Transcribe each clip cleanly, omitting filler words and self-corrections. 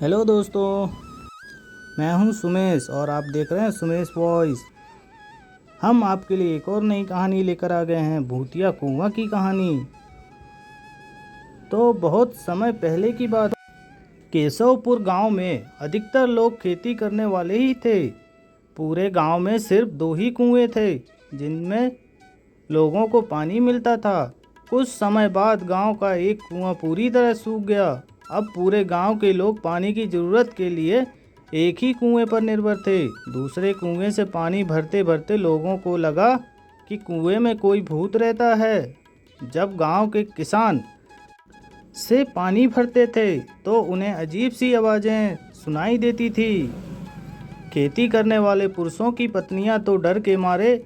Hello दोस्तों, मैं हूं सुमेश और आप देख रहे हैं सुमेश वॉइस। हम आपके लिए एक और नई कहानी लेकर आ गए हैं, भूतिया कुआं की कहानी। तो बहुत समय पहले की बात, केशवपुर गांव में अधिकतर लोग खेती करने वाले ही थे। पूरे गांव में सिर्फ 2 ही कुएं थे जिनमें लोगों को पानी मिलता था। कुछ समय बाद गांव का एक कुआं पूरी तरह सूख गया। अब पूरे गांव के लोग पानी की ज़रूरत के लिए एक ही कुएं पर निर्भर थे। दूसरे कुएं से पानी भरते भरते लोगों को लगा कि कुएं में कोई भूत रहता है। जब गांव के किसान से पानी भरते थे तो उन्हें अजीब सी आवाज़ें सुनाई देती थी। खेती करने वाले पुरुषों की पत्नियां तो डर के मारे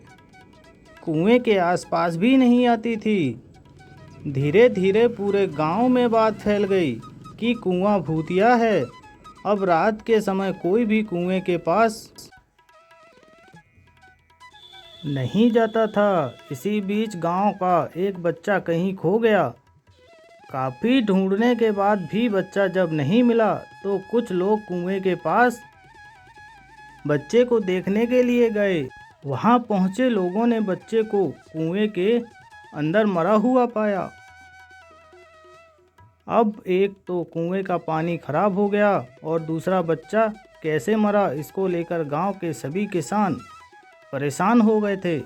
कुएं के आसपास भी नहीं आती थी। धीरे धीरे पूरे गांव में बात फैल गई कि कुआं भूतिया है। अब रात के समय कोई भी कुएं के पास नहीं जाता था। इसी बीच गांव का एक बच्चा कहीं खो गया। काफ़ी ढूंढने के बाद भी बच्चा जब नहीं मिला तो कुछ लोग कुएं के पास बच्चे को देखने के लिए गए। वहां पहुंचे लोगों ने बच्चे को कुएं के अंदर मरा हुआ पाया। अब एक तो कुएं का पानी खराब हो गया और दूसरा बच्चा कैसे मरा, इसको लेकर गांव के सभी किसान परेशान हो गए थे।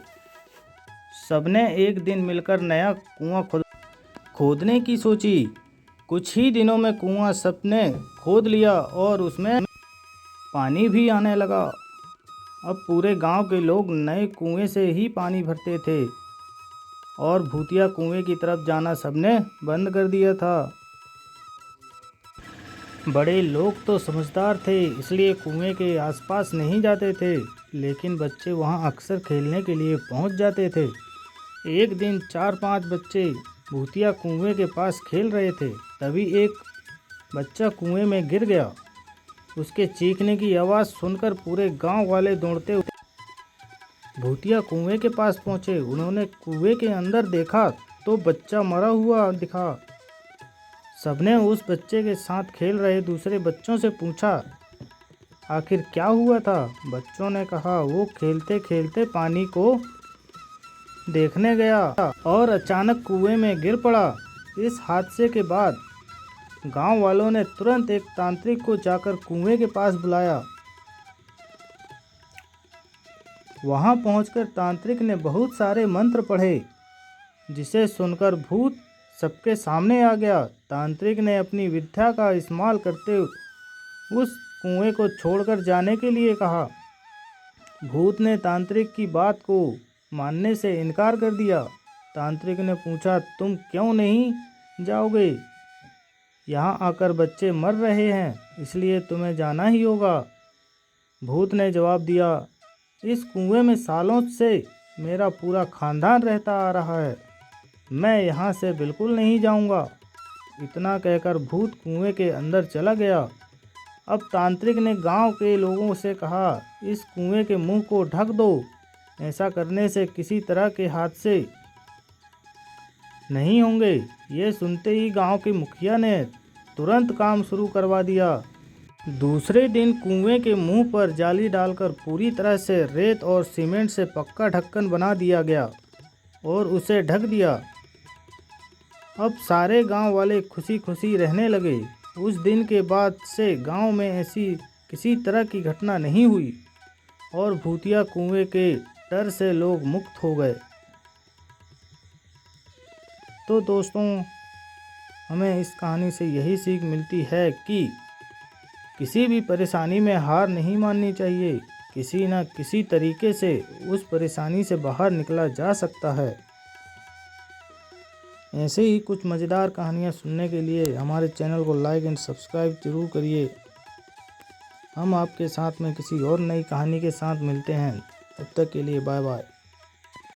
सबने एक दिन मिलकर नया कुआं खोदने की सोची। कुछ ही दिनों में कुआं सबने खोद लिया और उसमें पानी भी आने लगा। अब पूरे गांव के लोग नए कुएं से ही पानी भरते थे और भूतिया कुएं की तरफ जाना सबने बंद कर दिया था। बड़े लोग तो समझदार थे, इसलिए कुएं के आसपास नहीं जाते थे, लेकिन बच्चे वहां अक्सर खेलने के लिए पहुंच जाते थे। एक दिन 4-5 बच्चे भूतिया कुएं के पास खेल रहे थे। तभी एक बच्चा कुएं में गिर गया। उसके चीखने की आवाज़ सुनकर पूरे गांव वाले दौड़ते हुए भूतिया कुएं के पास पहुंचे। उन्होंने कुएं के अंदर देखा तो बच्चा मरा हुआ दिखा। सबने उस बच्चे के साथ खेल रहे दूसरे बच्चों से पूछा, आखिर क्या हुआ था? बच्चों ने कहा, वो खेलते खेलते पानी को देखने गया और अचानक कुएं में गिर पड़ा। इस हादसे के बाद गांव वालों ने तुरंत एक तांत्रिक को जाकर कुएं के पास बुलाया। वहां पहुंचकर तांत्रिक ने बहुत सारे मंत्र पढ़े, जिसे सुनकर भूत सबके सामने आ गया। तांत्रिक ने अपनी विद्या का इस्तेमाल करते उस कुएं को छोड़कर जाने के लिए कहा। भूत ने तांत्रिक की बात को मानने से इनकार कर दिया। तांत्रिक ने पूछा, तुम क्यों नहीं जाओगे? यहाँ आकर बच्चे मर रहे हैं, इसलिए तुम्हें जाना ही होगा। भूत ने जवाब दिया, इस कुएं में सालों से मेरा पूरा खानदान रहता आ रहा है, मैं यहाँ से बिल्कुल नहीं जाऊँगा। इतना कहकर भूत कुएं के अंदर चला गया। अब तांत्रिक ने गांव के लोगों से कहा, इस कुएं के मुंह को ढक दो। ऐसा करने से किसी तरह के हादसे नहीं होंगे। ये सुनते ही गांव के मुखिया ने तुरंत काम शुरू करवा दिया। दूसरे दिन कुएं के मुंह पर जाली डालकर पूरी तरह से रेत और सीमेंट से पक्का ढक्कन बना दिया गया और उसे ढक दिया। अब सारे गांव वाले खुशी खुशी रहने लगे। उस दिन के बाद से गांव में ऐसी किसी तरह की घटना नहीं हुई और भूतिया कुएं के डर से लोग मुक्त हो गए। तो दोस्तों, हमें इस कहानी से यही सीख मिलती है कि किसी भी परेशानी में हार नहीं माननी चाहिए। किसी न किसी तरीके से उस परेशानी से बाहर निकला जा सकता है। ऐसे ही कुछ मज़ेदार कहानियाँ सुनने के लिए हमारे चैनल को लाइक एंड सब्सक्राइब जरूर करिए। हम आपके साथ में किसी और नई कहानी के साथ मिलते हैं। तब तक के लिए बाय बाय।